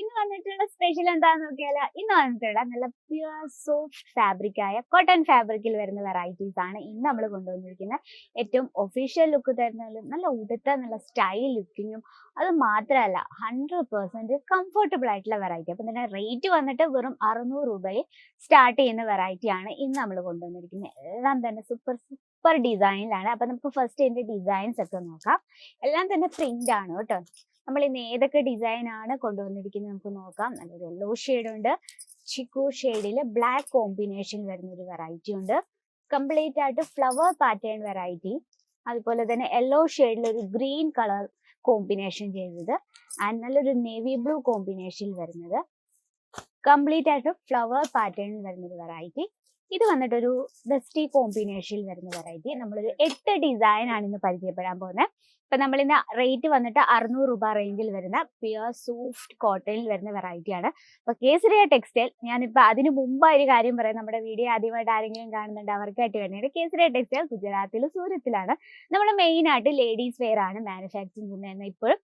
ഇന്ന് വന്നിട്ടുള്ള സ്പെഷ്യൽ എന്താന്ന് നോക്കിയാല് ഇന്ന് വന്നിട്ടുള്ള നല്ല പ്യുവർ സോഫ്റ്റ് ഫാബ്രിക് ആയ കോട്ടൺ ഫാബ്രിക്കിൽ വരുന്ന വെറൈറ്റീസ് ആണ് ഇന്ന് നമ്മൾ കൊണ്ടുവന്നിരിക്കുന്നത്. ഏറ്റവും ഒഫീഷ്യൽ ലുക്ക് തരുന്നതിലും നല്ല ഉടുത്ത നല്ല സ്റ്റൈൽ ലുക്കിങ്ങും അത് മാത്രമല്ല 100% കംഫർട്ടബിൾ ആയിട്ടുള്ള വെറൈറ്റി. അപ്പം തന്നെ റേറ്റ് വന്നിട്ട് വെറും 600 രൂപയിൽ സ്റ്റാർട്ട് ചെയ്യുന്ന വെറൈറ്റി ആണ് ഇന്ന് നമ്മൾ കൊണ്ടുവന്നിരിക്കുന്നത്. എല്ലാം തന്നെ സൂപ്പർ സൂപ്പർ ഡിസൈനിലാണ്. അപ്പൊ നമുക്ക് ഫസ്റ്റ് ഇതിന്റെ ഡിസൈൻസ് ഒക്കെ നോക്കാം. എല്ലാം തന്നെ പ്രിന്റ് ആണ് കേട്ടോ. നമ്മൾ ഇന്ന് ഏതൊക്കെ ഡിസൈൻ ആണ് കൊണ്ടുവന്നിരിക്കുന്നത് നമുക്ക് നോക്കാം. നല്ലൊരു യെല്ലോ ഷെയ്ഡ് ഉണ്ട്, ചിക്കു ഷെയ്ഡിൽ ബ്ലാക്ക് കോമ്പിനേഷൻ വരുന്ന ഒരു വെറൈറ്റി ഉണ്ട്, കംപ്ലീറ്റ് ആയിട്ട് ഫ്ലവർ പാറ്റേൺ വെറൈറ്റി, അതുപോലെ തന്നെ യെല്ലോ ഷെയ്ഡിൽ ഒരു ഗ്രീൻ കളർ കോമ്പിനേഷൻ ചെയ്തത്, ആൻഡ് നല്ലൊരു നേവി ബ്ലൂ കോമ്പിനേഷനിൽ വരുന്നത്, കംപ്ലീറ്റ് ആയിട്ട് ഫ്ലവർ പാറ്റേണിൽ വരുന്നൊരു വെറൈറ്റി. ഇത് വന്നിട്ട് ഒരു ഡസ്റ്റി കോമ്പിനേഷനിൽ വരുന്ന വെറൈറ്റി. നമ്മളൊരു 8 ഡിസൈൻ ആണ് ഇന്ന് പരിചയപ്പെടാൻ പോകുന്നത്. ഇപ്പൊ നമ്മൾ ഇന്ന് റേറ്റ് വന്നിട്ട് 600 രൂപ റേഞ്ചിൽ വരുന്ന പ്യുവർ സോഫ്റ്റ് കോട്ടണിൽ വരുന്ന വെറൈറ്റി ആണ്. അപ്പൊ കേസരിയ ടെക്സ്റ്റൈൽ, ഞാനിപ്പോ അതിന് മുമ്പ് ഒരു കാര്യം പറയാം. നമ്മുടെ വീഡിയോ ആദ്യമായിട്ട് ആരെങ്കിലും കാണുന്നുണ്ട് അവർക്കായിട്ട് വേണ്ടിയിട്ട് കേസരിയ ടെക്സ്റ്റൈൽ ഗുജറാത്തിൽ സൂരത്തിലാണ്. നമ്മൾ മെയിൻ ആയിട്ട് ലേഡീസ് വെയർ ആണ് മാനുഫാക്ചറിങ് ചെയ്യുന്നത്. ഇപ്പോൾ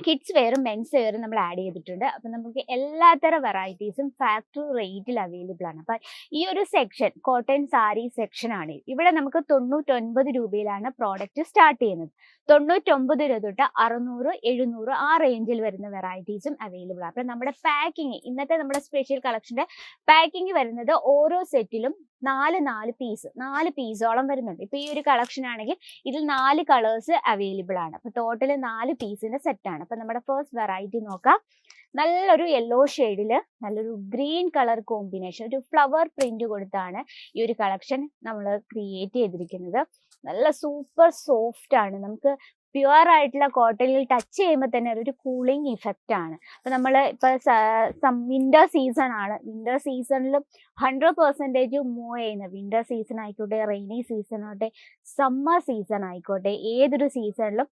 കിഡ്സ് വെയറും മെൻസ് വെയറും നമ്മൾ ആഡ് ചെയ്തിട്ടുണ്ട്. അപ്പം നമുക്ക് എല്ലാത്തരം വെറൈറ്റീസും ഫാക്ടറി റേറ്റിൽ അവൈലബിൾ ആണ്. അപ്പം ഈ ഒരു സെക്ഷൻ കോട്ടൺ സാരി സെക്ഷൻ ആണ്. ഇവിടെ നമുക്ക് 99 രൂപയിലാണ് പ്രോഡക്റ്റ് സ്റ്റാർട്ട് ചെയ്യുന്നത്. 99 രൂപ തൊട്ട് 600, 700 ആ റേഞ്ചിൽ വരുന്ന വെറൈറ്റീസും അവൈലബിൾ ആണ്. അപ്പം നമ്മുടെ പാക്കിങ്, ഇന്നത്തെ നമ്മുടെ സ്പെഷ്യൽ കളക്ഷന്റെ പാക്കിങ് വരുന്നത് ഓരോ സെറ്റിലും 4 പീസ്, 4 പീസോളം വരുന്നുണ്ട്. ഇപ്പൊ ഈ ഒരു കളക്ഷൻ ആണെങ്കിൽ ഇതിൽ 4 കളേഴ്സ് അവൈലബിൾ ആണ്. അപ്പൊ ടോട്ടൽ 4 പീസിന്റെ സെറ്റ് ആണ്. അപ്പൊ നമ്മുടെ ഫസ്റ്റ് വെറൈറ്റി നോക്കാം. നല്ലൊരു യെല്ലോ ഷെയ്ഡില് നല്ലൊരു ഗ്രീൻ കളർ കോമ്പിനേഷൻ, ഒരു ഫ്ലവർ പ്രിന്റ് കൊടുത്താണ് ഈ ഒരു കളക്ഷൻ നമ്മൾ ക്രിയേറ്റ് ചെയ്തിരിക്കുന്നത്. നല്ല സൂപ്പർ സോഫ്റ്റ് ആണ്. നമുക്ക് പ്യുവർ ആയിട്ടുള്ള കോട്ടണിൽ ടച്ച് ചെയ്യുമ്പോൾ തന്നെ ഒരു കൂളിംഗ് ഇഫക്റ്റ് ആണ്. അപ്പൊ നമ്മൾ ഇപ്പൊ വിന്റർ സീസൺ ആണ്. വിന്റർ സീസണിലും 100% മൂവ് ചെയ്യുന്ന, വിന്റർ സീസൺ ആയിക്കോട്ടെ, റെയിനി സീസൺ ആയിക്കോട്ടെ, സമ്മർ സീസൺ ആയിക്കോട്ടെ, ഏതൊരു സീസണിലും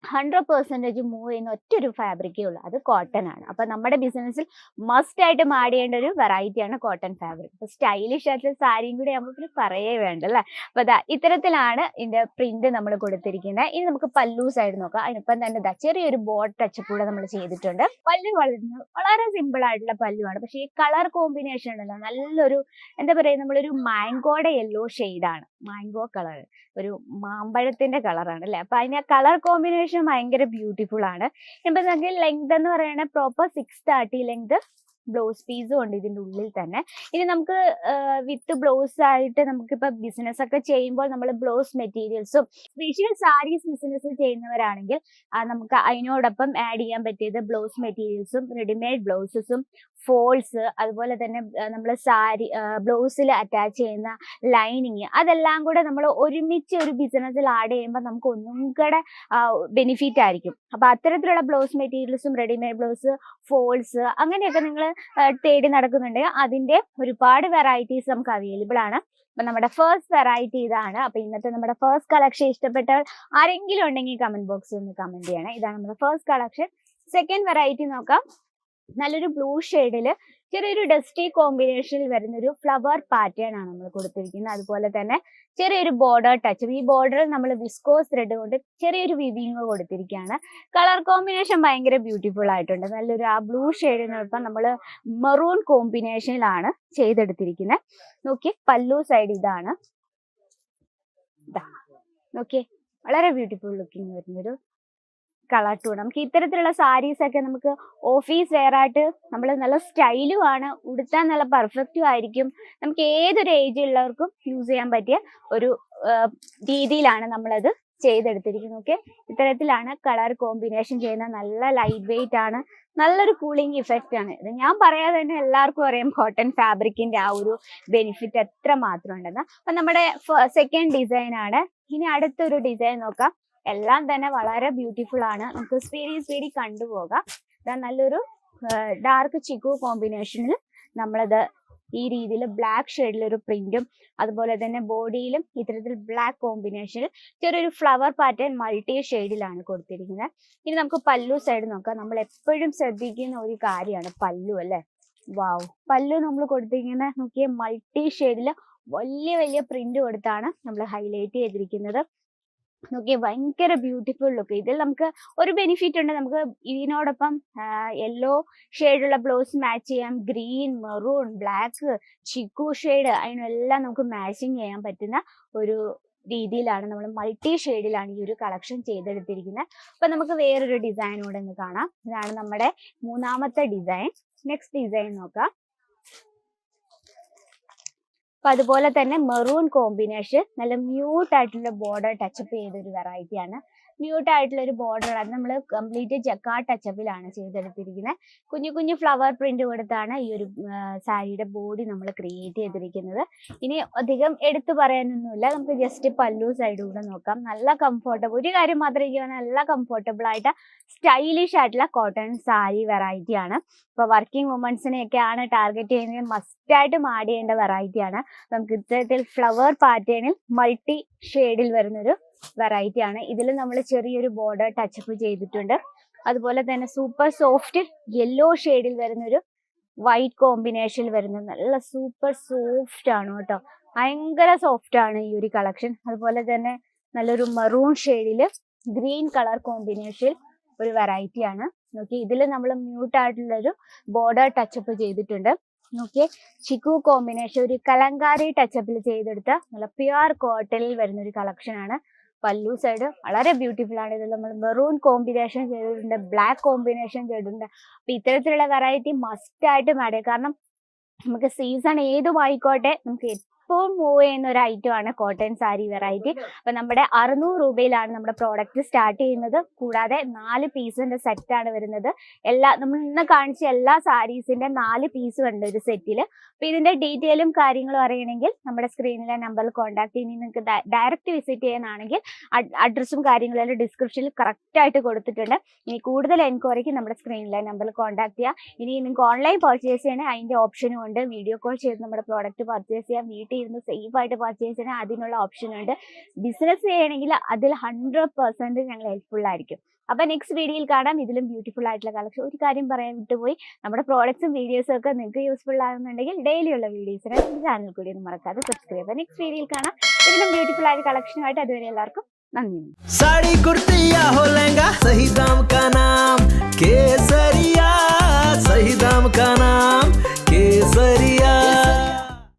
100% മൂവ് ചെയ്യുന്ന ഒറ്റൊരു ഫാബ്രിക്കേ ഉള്ളൂ, അത് കോട്ടൺ ആണ്. അപ്പൊ നമ്മുടെ ബിസിനസ്സിൽ മസ്റ്റ് ആയിട്ട് ആഡ് ചെയ്യേണ്ട ഒരു വെറൈറ്റിയാണ് കോട്ടൺ ഫാബ്രിക്. അപ്പൊ സ്റ്റൈലിഷ് ആയിട്ടുള്ള സാരിയും കൂടി നമുക്ക് പറയേ വേണ്ട അല്ലേ. അപ്പൊ ഇത്തരത്തിലാണ് ഇതിന്റെ പ്രിന്റ് നമ്മൾ കൊടുത്തിരിക്കുന്നത്. ഇനി നമുക്ക് പല്ലു സൈഡ് നോക്കാം. അതിനിപ്പം തന്നെ ചെറിയൊരു ബോർഡ് ടച്ച് കൂടെ നമ്മൾ ചെയ്തിട്ടുണ്ട്. പല്ലു വളരെ സിമ്പിൾ ആയിട്ടുള്ള പല്ലുവാണ്. പക്ഷെ ഈ കളർ കോമ്പിനേഷൻ ഉണ്ടല്ലോ, നല്ലൊരു എന്താ പറയുക, നമ്മളൊരു മാംഗോയുടെ യെല്ലോ ഷെയ്ഡാണ്, മാംഗോ കളർ, ഒരു മാമ്പഴത്തിന്റെ കളറാണ് അല്ലെ. അപ്പൊ അതിന് കളർ കോമ്പിനേഷൻ ഭയങ്കര ബ്യൂട്ടിഫുൾ ആണ്. ഇപ്പൊ നമുക്ക് ലെങ്ത് എന്ന് പറയുന്നത് പ്രോപ്പർ 630 ലെങ്ത് ബ്ലൗസ് പീസും ഉണ്ട് ഇതിന്റെ ഉള്ളിൽ തന്നെ. ഇനി നമുക്ക് വിത്ത് ബ്ലൗസ് ആയിട്ട് നമുക്കിപ്പോ ബിസിനസ് ഒക്കെ ചെയ്യുമ്പോൾ നമ്മൾ ബ്ലൗസ് മെറ്റീരിയൽസും സ്പെഷ്യൽ സാരീസ് ബിസിനസ് ചെയ്യുന്നവരാണെങ്കിൽ നമുക്ക് അതിനോടൊപ്പം ആഡ് ചെയ്യാൻ പറ്റിയത് ബ്ലൗസ് മെറ്റീരിയൽസും റെഡിമെയ്ഡ് ബ്ലൗസസും ഫോൾസ്, അതുപോലെ തന്നെ നമ്മൾ സാരി ബ്ലൗസിൽ അറ്റാച്ച് ചെയ്യുന്ന ലൈനിങ്, അതെല്ലാം കൂടെ നമ്മൾ ഒരുമിച്ച് ഒരു ബിസിനസ്സിൽ ആഡ് ചെയ്യുമ്പോൾ നമുക്ക് ഒന്നും കൂടെ ബെനിഫിറ്റ് ആയിരിക്കും. അപ്പൊ അത്തരത്തിലുള്ള ബ്ലൗസ് മെറ്റീരിയൽസും റെഡിമെയ്ഡ് ബ്ലൗസ്, ഫോൾസ് അങ്ങനെയൊക്കെ നിങ്ങൾ തേടി നടക്കുന്നുണ്ടെങ്കിൽ അതിന്റെ ഒരുപാട് വെറൈറ്റീസ് നമുക്ക് അവൈലബിൾ ആണ്. അപ്പൊ നമ്മുടെ ഫസ്റ്റ് വെറൈറ്റി ഇതാണ്. അപ്പൊ ഇന്നത്തെ നമ്മുടെ ഫസ്റ്റ് കളക്ഷൻ ഇഷ്ടപ്പെട്ടാൽ ആരെങ്കിലും ഉണ്ടെങ്കിൽ കമന്റ് ബോക്സിൽ ഒന്ന് കമന്റ് ചെയ്യണം. ഇതാണ് നമ്മുടെ ഫസ്റ്റ് കളക്ഷൻ. സെക്കൻഡ് വെറൈറ്റി നോക്കാം. നല്ലൊരു ബ്ലൂ ഷെയ്ഡില് ചെറിയൊരു ഡസ്റ്റി കോമ്പിനേഷനിൽ വരുന്നൊരു ഫ്ലവർ പാറ്റേൺ ആണ് നമ്മൾ കൊടുത്തിരിക്കുന്നത്. അതുപോലെ തന്നെ ചെറിയൊരു ബോർഡർ ടച്ച്, ഈ ബോർഡറിൽ നമ്മൾ വിസ്കോസ് ത്രെഡ് കൊണ്ട് ചെറിയൊരു വിവിങ് കൊടുത്തിരിക്കുകയാണ്. കളർ കോമ്പിനേഷൻ ഭയങ്കര ബ്യൂട്ടിഫുൾ ആയിട്ടുണ്ട്. നല്ലൊരു ആ ബ്ലൂ ഷെയ്ഡിനൊപ്പം നമ്മൾ മെറൂൺ കോമ്പിനേഷനിലാണ് ചെയ്തെടുത്തിരിക്കുന്നത്. നോക്കിയേ, പല്ലു സൈഡ് ഇതാണ്. നോക്കിയേ, വളരെ ബ്യൂട്ടിഫുൾ ലുക്കിംഗ് വരുന്നൊരു കളർ ടൂൺ. നമുക്ക് ഇത്തരത്തിലുള്ള സാരീസ് ഒക്കെ നമുക്ക് ഓഫീസ് വെയർ ആയിട്ട് നമ്മൾ നല്ല സ്റ്റൈലും ആണ്, ഉടുത്താൻ നല്ല പെർഫെക്റ്റും ആയിരിക്കും. നമുക്ക് ഏതൊരു ഏജ് ഉള്ളവർക്കും യൂസ് ചെയ്യാൻ പറ്റിയ ഒരു രീതിയിലാണ് നമ്മളത് ചെയ്തെടുത്തിരിക്കുന്നത്. ഓക്കെ, ഇത്തരത്തിലാണ് കളർ കോമ്പിനേഷൻ ചെയ്യുന്ന, നല്ല ലൈറ്റ് വെയിറ്റ് ആണ്, നല്ലൊരു കൂളിംഗ് ഇഫക്റ്റ് ആണ്. ഇത് ഞാൻ പറയാതെ തന്നെ എല്ലാവർക്കും അറിയാം കോട്ടൺ ഫാബ്രിക്കിന്റെ ആ ഒരു ബെനിഫിറ്റ് എത്ര മാത്രം ഉണ്ടെന്ന്. അപ്പൊ നമ്മുടെ സെക്കൻഡ് ഡിസൈൻ ആണ്. ഇനി അടുത്തൊരു ഡിസൈൻ നോക്കാം. എല്ലാം തന്നെ വളരെ ബ്യൂട്ടിഫുൾ ആണ്. നമുക്ക് സ്പീഡി കണ്ടുപോകാം. ഇതാ നല്ലൊരു ഡാർക്ക് ചിക്കു കോമ്പിനേഷനിൽ നമ്മളത് ഈ രീതിയിൽ ബ്ലാക്ക് ഷെയ്ഡിലൊരു പ്രിന്റും, അതുപോലെ തന്നെ ബോഡിയിലും ഇത്തരത്തിൽ ബ്ലാക്ക് കോമ്പിനേഷനിൽ ചെറിയൊരു ഫ്ലവർ പാറ്റേൺ മൾട്ടി ഷെയ്ഡിലാണ് കൊടുത്തിരിക്കുന്നത്. ഇനി നമുക്ക് പല്ലു സൈഡ് നോക്കാം. നമ്മൾ എപ്പോഴും ശ്രദ്ധിക്കുന്ന ഒരു കാര്യമാണ് പല്ലു അല്ലെ. വാവ്, പല്ലു നമ്മൾ കൊടുത്തിരിക്കുന്നത് നോക്കിയ മൾട്ടി ഷെയ്ഡിൽ വലിയ വലിയ പ്രിന്റ് കൊടുത്താണ് നമ്മൾ ഹൈലൈറ്റ് ചെയ്തിരിക്കുന്നത്. നോക്കിയേ ഭയങ്കര ബ്യൂട്ടിഫുൾ ലുക്ക്. ഇതിൽ നമുക്ക് ഒരു ബെനിഫിറ്റ് ഉണ്ട്, നമുക്ക് ഇതിനോടൊപ്പം യെല്ലോ ഷെയ്ഡുള്ള ബ്ലൗസ് മാച്ച് ചെയ്യാം, green, maroon, black, chikoo shade, അതിനെല്ലാം നമുക്ക് മാച്ചിങ് ചെയ്യാൻ പറ്റുന്ന ഒരു രീതിയിലാണ് നമ്മൾ മൾട്ടി ഷെയ്ഡിലാണ് ഈ ഒരു കളക്ഷൻ ചെയ്തെടുത്തിരിക്കുന്നത്. അപ്പൊ നമുക്ക് വേറൊരു ഡിസൈൻ കൂടെ ഒന്ന് കാണാം. ഇതാണ് നമ്മുടെ മൂന്നാമത്തെ ഡിസൈൻ. നെക്സ്റ്റ് ഡിസൈൻ നോക്കാം. അപ്പൊ അതുപോലെ തന്നെ മെറൂൺ കോമ്പിനേഷൻ, നല്ല മ്യൂട്ട് ആയിട്ടുള്ള ബോർഡർ ടച്ചപ്പ് ചെയ്തൊരു വെറൈറ്റി ആണ്. മ്യൂട്ട് ആയിട്ടുള്ള ഒരു ബോർഡർ ആണ്, നമ്മൾ കംപ്ലീറ്റ് ജക്കാർഡ് ടച്ചപ്പിലാണ് ചെയ്തെടുത്തിരിക്കുന്നത്. കുഞ്ഞു കുഞ്ഞു ഫ്ലവർ പ്രിന്റ് കൊടുത്താണ് ഈ ഒരു സാരിയുടെ ബോഡി നമ്മൾ ക്രിയേറ്റ് ചെയ്തിരിക്കുന്നത്. ഇനി അധികം എടുത്തു പറയാനൊന്നുമില്ല, നമുക്ക് ജസ്റ്റ് പല്ലു സൈഡ് കൂടെ നോക്കാം. നല്ല കംഫർട്ടബിൾ, ഒരു കാര്യം മാത്രമേ എനിക്ക് നല്ല കംഫർട്ടബിൾ ആയിട്ട് സ്റ്റൈലിഷ് ആയിട്ടുള്ള കോട്ടൺ സാരി വെറൈറ്റി ആണ്. ഇപ്പൊ വർക്കിംഗ് വുമൻസിനെയൊക്കെ ആണ് ടാർഗറ്റ് ചെയ്യുന്നത്, മസ്റ്റ് ആയിട്ടും ആഡ് ചെയ്യേണ്ട വെറൈറ്റി ആണ്. നമുക്ക് ഇത്തരത്തിൽ ഫ്ലവർ പാറ്റേണിൽ മൾട്ടി ഷെയ്ഡിൽ വരുന്നൊരു വെറൈറ്റി ആണ്. ഇതിൽ നമ്മൾ ചെറിയൊരു ബോർഡർ ടച്ചപ്പ് ചെയ്തിട്ടുണ്ട്. അതുപോലെ തന്നെ സൂപ്പർ സോഫ്റ്റ് യെല്ലോ ഷെയ്ഡിൽ വരുന്നൊരു വൈറ്റ് കോമ്പിനേഷനിൽ വരുന്ന നല്ല സൂപ്പർ സോഫ്റ്റ് ആണ് കേട്ടോ, ഭയങ്കര സോഫ്റ്റ് ആണ് ഈ ഒരു കളക്ഷൻ. അതുപോലെ തന്നെ നല്ലൊരു മറൂൺ ഷെയ്ഡിൽ ഗ്രീൻ കളർ കോമ്പിനേഷൻ ഒരു വെറൈറ്റി ആണ്. നോക്കി ഇതിൽ നമ്മൾ മ്യൂട്ട് ആയിട്ടുള്ളൊരു ബോർഡർ ടച്ചപ്പ് ചെയ്തിട്ടുണ്ട്. നോക്കിയേ ചിക്കു കോമ്പിനേഷൻ, ഒരു കലങ്കാരി ടച്ചപ്പിൽ ചെയ്തെടുത്ത നല്ല പ്യുവർ കോട്ടണിൽ വരുന്ന ഒരു കളക്ഷൻ ആണ്. പല്ലു സൈഡ് വളരെ ബ്യൂട്ടിഫുൾ ആണ്. ഇതിൽ നമ്മൾ മെറൂൺ കോമ്പിനേഷൻ ചെയ്തിട്ടുണ്ട്, ബ്ലാക്ക് കോമ്പിനേഷൻ ചെയ്തിട്ടുണ്ട്. അപ്പൊ ഇത്തരത്തിലുള്ള വെറൈറ്റി മസ്റ്റ് ആയിട്ട് ആഡ് ചെയ്യാം. കാരണം നമുക്ക് സീസൺ ഏതും ആയിക്കോട്ടെ, നമുക്ക് എപ്പോഴും മൂവ് ചെയ്യുന്ന ഒരു ഐറ്റം ആണ് കോട്ടൺ സാരി വെറൈറ്റി. അപ്പൊ നമ്മുടെ 600 രൂപയിലാണ് നമ്മുടെ പ്രോഡക്റ്റ് സ്റ്റാർട്ട് ചെയ്യുന്നത്. കൂടാതെ 4 പീസിന്റെ സെറ്റ് ആണ് വരുന്നത്. നമ്മൾ ഇന്ന് കാണിച്ച എല്ലാ സാരീസിന്റെ 4 പീസ് ഉണ്ട് ഒരു സെറ്റില്. അപ്പൊ ഇതിന്റെ ഡീറ്റെയിലും കാര്യങ്ങളും അറിയണമെങ്കിൽ നമ്മുടെ സ്ക്രീനിലെ നമ്പറിൽ കോൺടാക്ട് ചെയ്ത് നിങ്ങൾക്ക് ഡയറക്റ്റ് വിസിറ്റ് ചെയ്യാനാണെങ്കിൽ അഡ്രസ്സും കാര്യങ്ങളും ഡിസ്ക്രിപ്ഷനിൽ കറക്റ്റ് ആയിട്ട് കൊടുത്തിട്ടുണ്ട്. ഇനി കൂടുതൽ എൻക്വയറിക്ക് നമ്മുടെ സ്ക്രീനിലെ നമ്പറിൽ കോൺടാക്ട് ചെയ്യാം. ഇനി നിങ്ങൾക്ക് ഓൺലൈൻ പർച്ചേസ് ചെയ്യണേ അതിന്റെ ഓപ്ഷനും ഉണ്ട്. വീഡിയോ കോൾ ചെയ്ത് നമ്മുടെ പ്രോഡക്റ്റ് പർച്ചേസ് ചെയ്യാം. വീട്ടിൽ ഇരുന്ന് സേഫ് ആയിട്ട് പർച്ചേസ് ചെയ്യണേ അതിനുള്ള ഓപ്ഷൻ ഉണ്ട്. ബിസിനസ് ചെയ്യണമെങ്കിൽ അതിൽ 100% ഞങ്ങൾ ഹെൽപ്ഫുൾ ആയിരിക്കും. അപ്പൊ നെക്സ്റ്റ് വീഡിയോയിൽ കാണാം. ഇതിലും ബ്യൂട്ടിഫുൾ ആയിട്ടുള്ള കളക്ഷൻ. ഒരു കാര്യം പറയാൻ വിട്ടുപോയി, നമ്മുടെ പ്രോഡക്ട്സും വീഡിയോസും ഒക്കെ നിങ്ങൾക്ക് യൂസ്ഫുൾ ആകുന്നുണ്ടെങ്കിൽ ഡെയിലി ഉള്ള വീഡിയോസിനെ ചാനൽ കൂടി ഒന്ന് മറക്കാതെ സബ്സ്ക്രൈബ് ചെയ്യാം. നെക്സ്റ്റ് വീഡിയോയിൽ കാണാം ഇതിലും ബ്യൂട്ടിഫുൾ ആയ കളക്ഷനുമായിട്ട്. അതുവരെ എല്ലാവർക്കും നന്ദി.